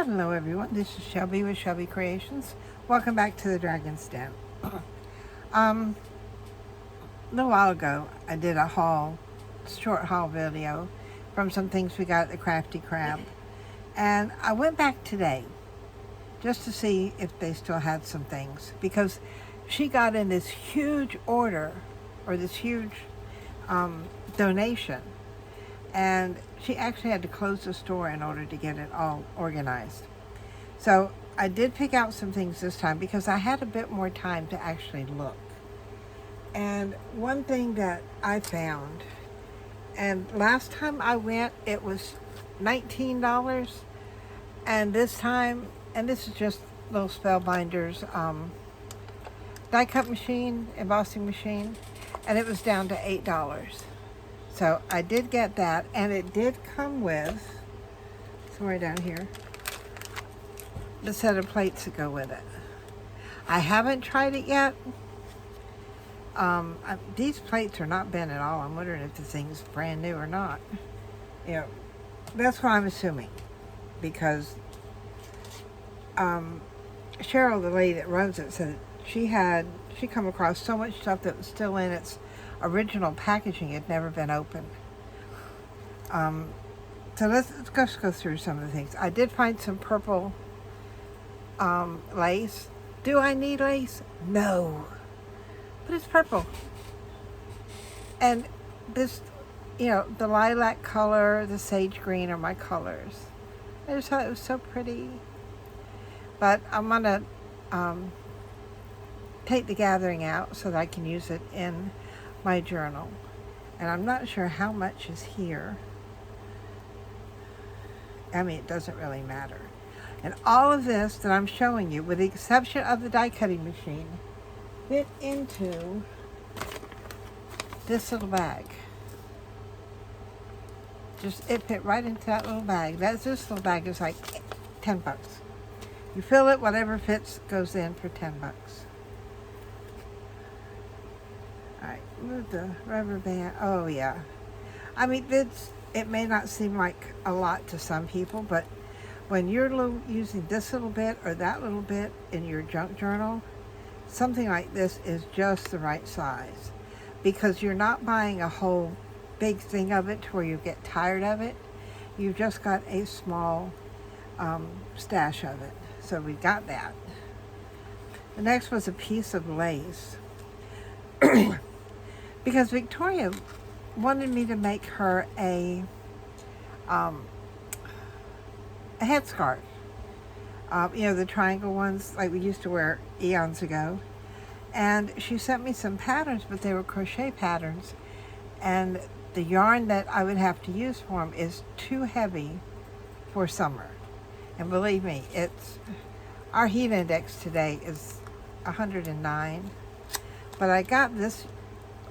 Hello everyone, this is Shelby with Shelby Creations. Welcome back to the Dragon's Den. A little while ago I did a short haul video from some things we got at the Krafty Crab. And I went back today just to see if they still had some things, because she got in this huge order, or this huge donation, and she actually had to close the store in order to get it all organized. So I did pick out some things this time because I had a bit more time to actually look. And one thing that I found, and last time I went it was $19, and this time, and this is just little Spellbinders die cut machine, embossing machine, and it was down to $8. So I did get that, and it did come with, somewhere down here, the set of plates that go with it. I haven't tried it yet. These plates are not bent at all. I'm wondering if the thing's brand new or not. You know, that's what I'm assuming, because Cheryl, the lady that runs it, said she come across so much stuff that was still in its original packaging. Had never been opened. So let's just go through some of the things. I did find some purple lace. Do I need lace? No, but it's purple. And this, the lilac color, the sage green are my colors. I just thought it was so pretty. But I'm gonna take the gathering out so that I can use it in my journal. And I'm not sure how much is here. I mean, it doesn't really matter. And all of this that I'm showing you, with the exception of the die cutting machine, fit into this little bag. It fit right into that little bag. This little bag is like $10. You fill it, whatever fits goes in for $10. Alright, move the rubber band. Oh yeah. I mean, it may not seem like a lot to some people, but when you're using this little bit or that little bit in your junk journal, something like this is just the right size, because you're not buying a whole big thing of it to where you get tired of it. You've just got a small stash of it. So we got that. The next was a piece of lace. Because Victoria wanted me to make her a headscarf. The triangle ones like we used to wear eons ago. And she sent me some patterns, but they were crochet patterns. And the yarn that I would have to use for them is too heavy for summer. And believe me, our heat index today is 109. But I got this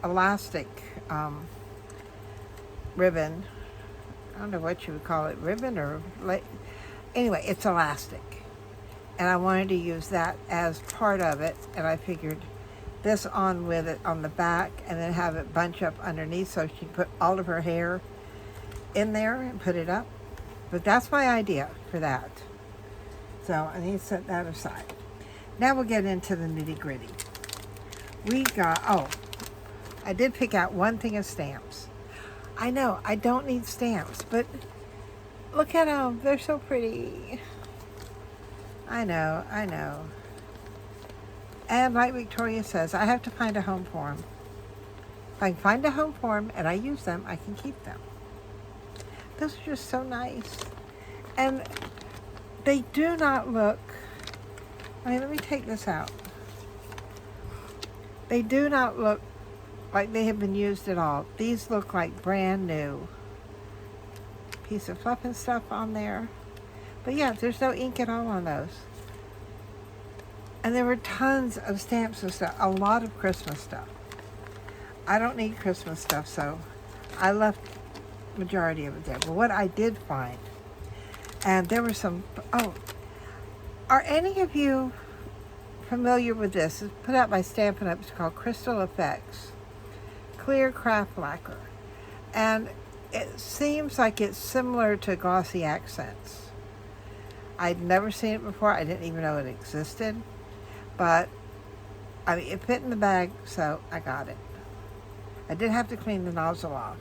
elastic ribbon. I don't know what you would call it, ribbon or anyway, it's elastic. And I wanted to use that as part of it, and I figured this on with it on the back, and then have it bunch up underneath so she can put all of her hair in there and put it up. But that's my idea for that. So I need to set that aside. Now we'll get into the nitty-gritty. We got, I did pick out one thing of stamps. I know, I don't need stamps, but look at them. They're so pretty. I know. And like Victoria says, I have to find a home for them. If I can find a home for them and I use them, I can keep them. Those are just so nice. And they do not look, let me take this out. They do not look like they have been used at all. These look like brand new. Piece of fluff and stuff on there. But yeah, there's no ink at all on those. And there were tons of stamps and stuff. A lot of Christmas stuff. I don't need Christmas stuff, so I left the majority of it there. But what I did find, and there were some, are any of you familiar with this? It's put out by Stampin' Up. It's called Crystal Effects Clear Craft Lacquer. And it seems like it's similar to Glossy Accents. I'd never seen it before. I didn't even know it existed. But, I mean, it fit in the bag, so I got it. I did have to clean the nozzle off.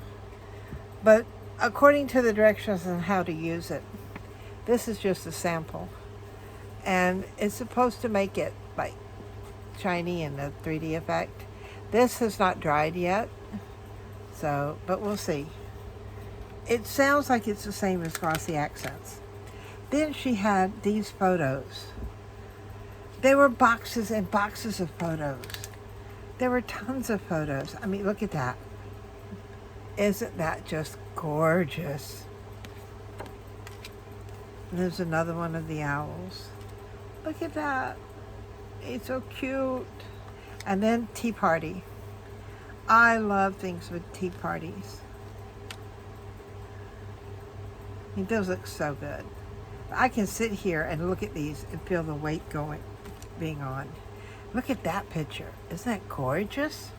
But according to the directions on how to use it, this is just a sample. And it's supposed to make it, like, shiny and a 3D effect. This has not dried yet, so, but we'll see. It sounds like it's the same as Glossy Accents. Then she had these photos. There were boxes and boxes of photos. There were tons of photos. I mean, look at that. Isn't that just gorgeous? And there's another one of the owls. Look at that. It's so cute. And then Tea Party. I love things with tea parties. I mean, those look so good. I can sit here and look at these and feel the weight being on. Look at that picture. Isn't that gorgeous?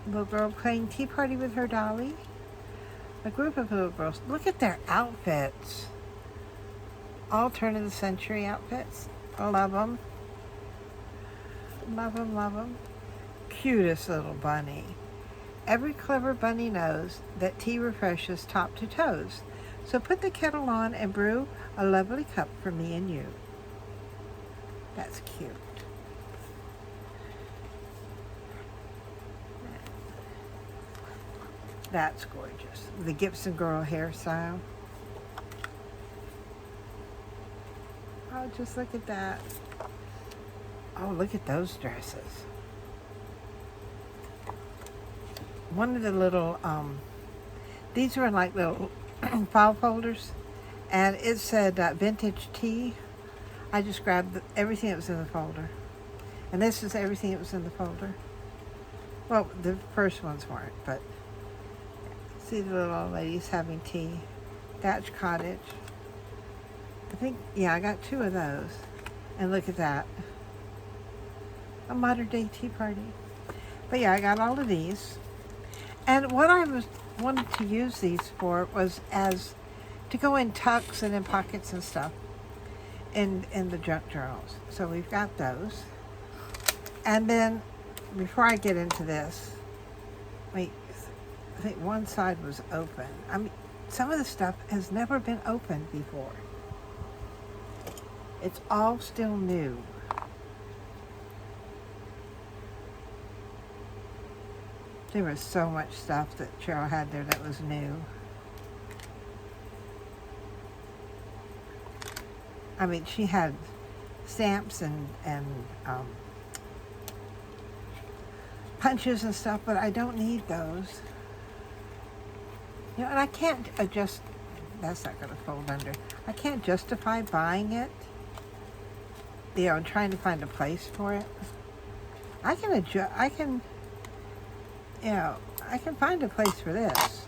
Little girl playing tea party with her dolly. A group of little girls. Look at their outfits. All turn of the century outfits. I love them. Love them, love them. Cutest little bunny. Every clever bunny knows that tea refreshes top to toes. So put the kettle on and brew a lovely cup for me and you. That's cute. That's gorgeous. The Gibson Girl hairstyle. Oh, just look at that. Oh, look at those dresses. One of the little, these were like little file folders, and it said vintage tea. I just grabbed everything that was in the folder. And this is everything that was in the folder. Well, the first ones weren't, but see the little old ladies having tea. Thatch Cottage. I think, yeah, I got 2 of those. And look at that. A modern day tea party. But yeah, I got all of these. And what I wanted to use these for was as to go in tucks and in pockets and stuff in the junk journals. So we've got those. And then before I get into this, wait, I think one side was open. I mean, some of the stuff has never been opened before. It's all still new. There was so much stuff that Cheryl had there that was new. I mean, she had stamps and punches and stuff, but I don't need those. You know, and I can't adjust, that's not going to fold under. I can't justify buying it. You know, and trying to find a place for it. I can adjust, you know, I can find a place for this,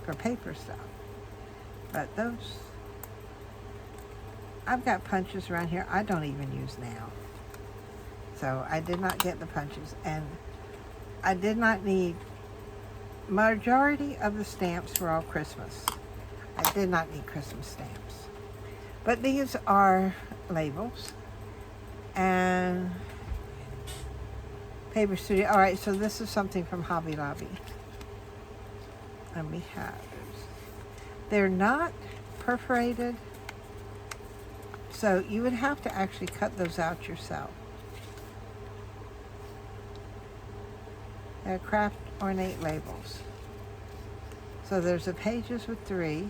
for paper stuff. But those, I've got punches around here I don't even use now. So I did not get the punches. And I did not need, majority of the stamps were all Christmas. I did not need Christmas stamps. But these are labels. And Paper Studio. All right, so this is something from Hobby Lobby. And we have, they're not perforated, so you would have to actually cut those out yourself. They're craft ornate labels. So there's the pages with 3.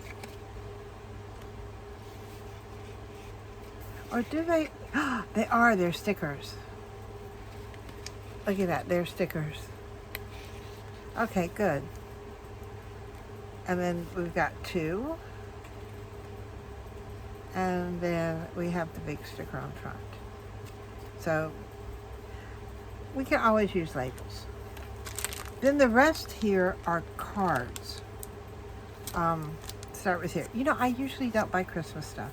Or do they? They are. They're stickers. Look at that. They're stickers. Okay, good. And then we've got 2. And then we have the big sticker on front. So we can always use labels. Then the rest here are cards. Start with here. You know, I usually don't buy Christmas stuff,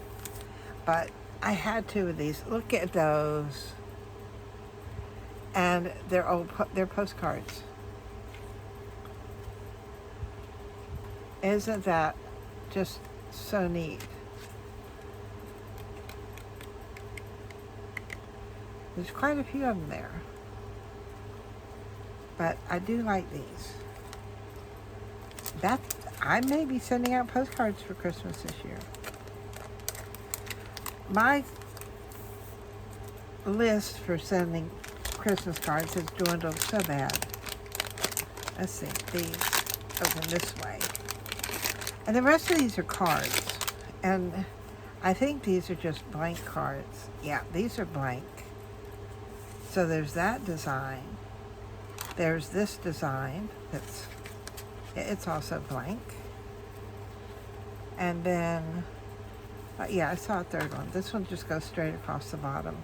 but I had 2 of these. Look at those. And they're postcards. Isn't that just so neat. There's quite a few of them there. But I do like these. I may be sending out postcards for Christmas this year. My list for sending Christmas cards has dwindled so bad. Let's see, these open this way. And the rest of these are cards. And I think these are just blank cards. Yeah, these are blank. So there's that design. There's this design it's also blank. And then, yeah, I saw a third one. This one just goes straight across the bottom.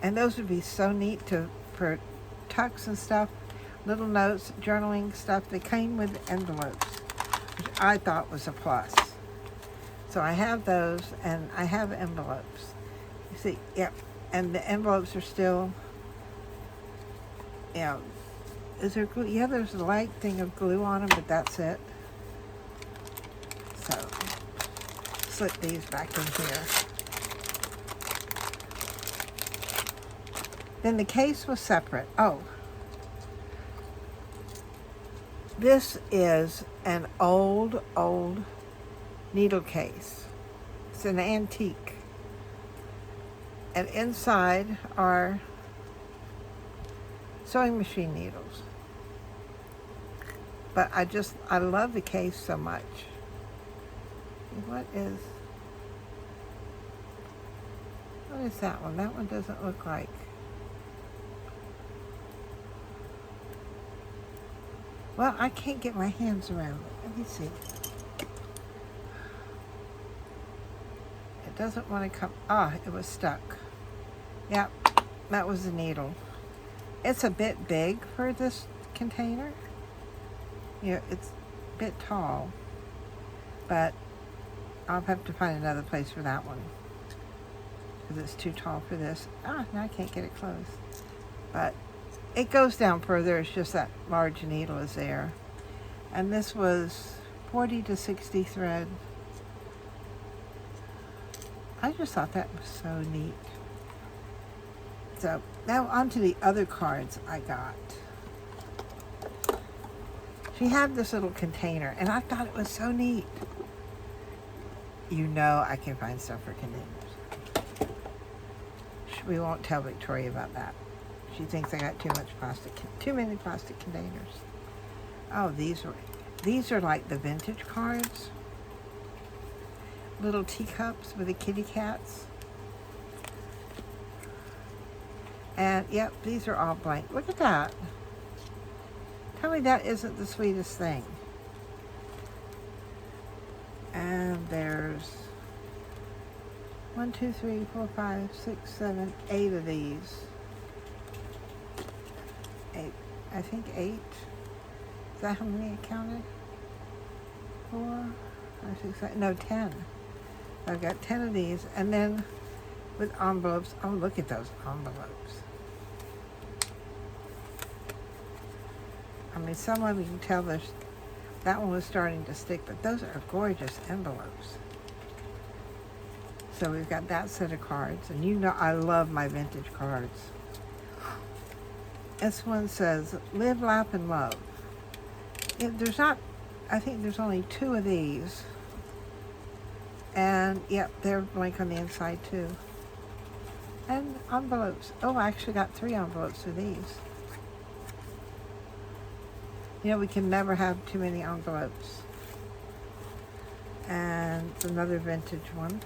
And those would be so neat for tucks and stuff, little notes, journaling stuff. They came with envelopes, which I thought was a plus. So I have those, and I have envelopes. You see, yep, and the envelopes are still, you know, is there glue? Yeah, there's a light thing of glue on them, but that's it. So, slip these back in here. Then the case was separate. Oh, this is an old needle case. It's an antique. And inside are sewing machine needles. But I love the case so much. What is that one? That one doesn't look like. Well, I can't get my hands around it. Let me see. It doesn't want to come. Ah, it was stuck. Yep, that was the needle. It's a bit big for this container. You know, it's a bit tall. But I'll have to find another place for that one. Because it's too tall for this. Ah, now I can't get it closed. But it goes down further. It's just that large needle is there. And this was 40 to 60 thread. I just thought that was so neat. So now on to the other cards I got. She had this little container, and I thought it was so neat. You know I can find stuff for containers. We won't tell Victoria about that. She thinks I got too many plastic containers. Oh, these are like the vintage cards. Little teacups with the kitty cats. And yep, these are all blank. Look at that. Tell me that isn't the sweetest thing. And there's 1, 2, 3, 4, 5, 6, 7, 8 of these. 8. I think 8. Is that how many I counted? 4, 5, 6, 7. No, 10. I've got 10 of these. And then with envelopes. Oh, look at those envelopes. I mean, some of them you can tell that one was starting to stick, but those are gorgeous envelopes. So we've got that set of cards, and you know I love my vintage cards. This one says, live, laugh, and love. I think there's only 2 of these. And, yep, they're blank on the inside, too. And envelopes. Oh, I actually got 3 envelopes of these. You know, we can never have too many envelopes. And another vintage one.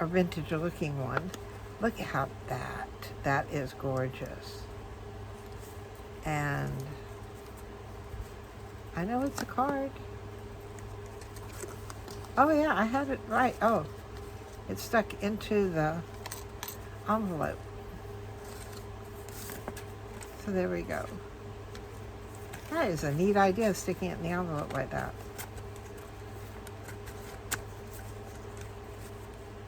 A vintage looking one. Look at how that is gorgeous. And I know it's a card. Oh yeah, I had it right. Oh, it's stuck into the envelope. So there we go. That is a neat idea, sticking it in the envelope like that.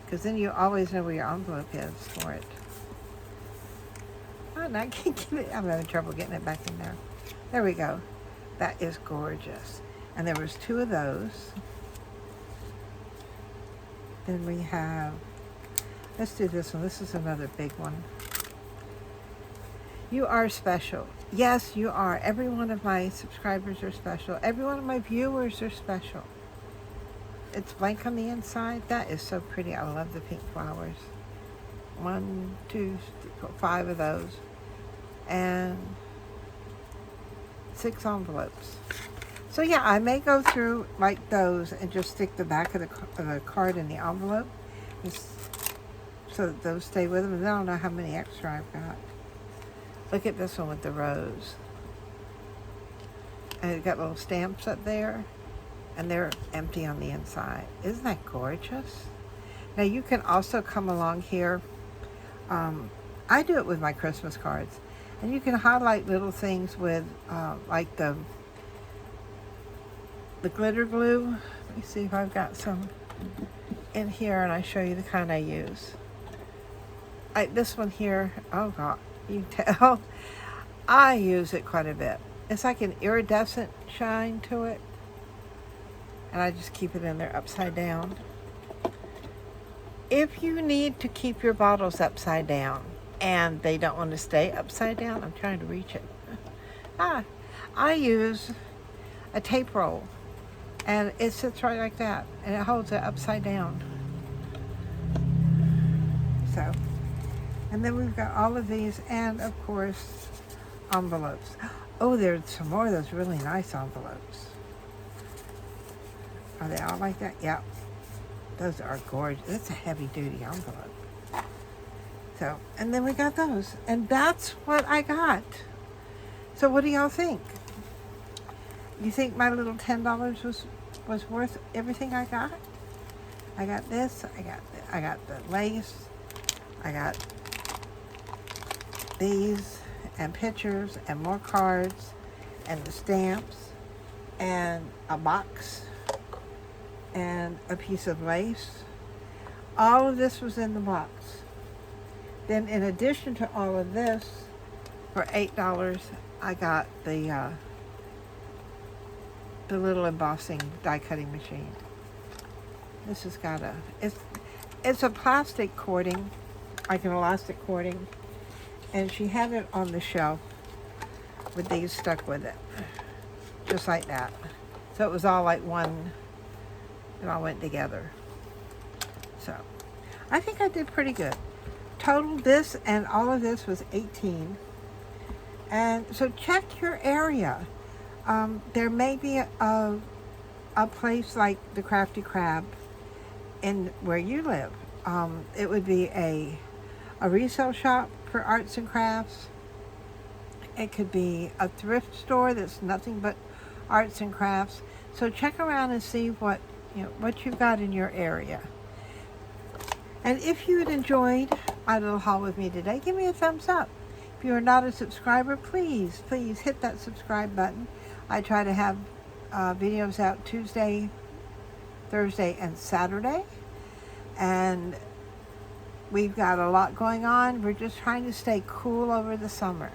Because then you always know where your envelope is for it. Oh, now I can't get it. I'm having trouble getting it back in there. There we go. That is gorgeous. And there was 2 of those. Then we have, let's do this one. This is another big one. You are special. Yes, you are. Every one of my subscribers are special. Every one of my viewers are special. It's blank on the inside. That is so pretty. I love the pink flowers. 1, 2, 3, 4, 5 of those. And 6 envelopes. So yeah, I may go through like those and just stick the back of the card in the envelope, so that those stay with them. And I don't know how many extra I've got. Look at this one with the rose. And it got little stamps up there, and they're empty on the inside. Isn't that gorgeous? Now you can also come along here. I do it with my Christmas cards, and you can highlight little things with like the glitter glue. Let me see if I've got some in here, and I show you the kind I use. This one here, oh God, you can tell, I use it quite a bit. It's like an iridescent shine to it, and I just keep it in there upside down. If you need to keep your bottles upside down and they don't want to stay upside down, I'm trying to reach it. I use a tape roll, and it sits right like that, and it holds it upside down. So, and then we've got all of these, and of course, envelopes. Oh, there's some more of those really nice envelopes. Are they all like that? Yeah. Those are gorgeous. That's a heavy-duty envelope. So, and then we got those. And that's what I got. So what do y'all think? You think my little $10 was worth everything I got? I got this. I got the lace. I got these and pictures and more cards and the stamps and a box and a piece of lace. All of this was in the box. Then in addition to all of this, for $8, I got the little embossing die cutting machine. This has got it's a plastic cording, like an elastic cording, and she had it on the shelf with these stuck with it, just like that. So it was all like one. It all went together. So I think I did pretty good. Total this and all of this was $18. And so check your area. There may be a place like the Krafty Crab in where you live. It would be a resale shop for arts and crafts. It could be a thrift store that's nothing but arts and crafts. So check around and see what you've got in your area. And if you had enjoyed my little haul with me today, give me a thumbs up. If you are not a subscriber, please hit that subscribe button. I try to have videos out Tuesday, Thursday, and Saturday. And we've got a lot going on. We're just trying to stay cool over the summer.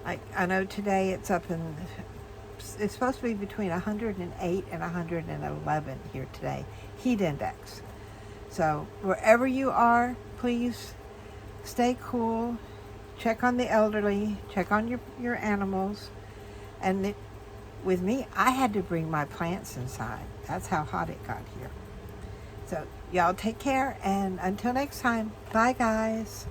Like, I know today it's supposed to be between 108 and 111 here today, heat index. So wherever you are, please stay cool, check on the elderly, check on your animals. And with me, I had to bring my plants inside. That's how hot it got here. So y'all take care, and until next time, bye guys.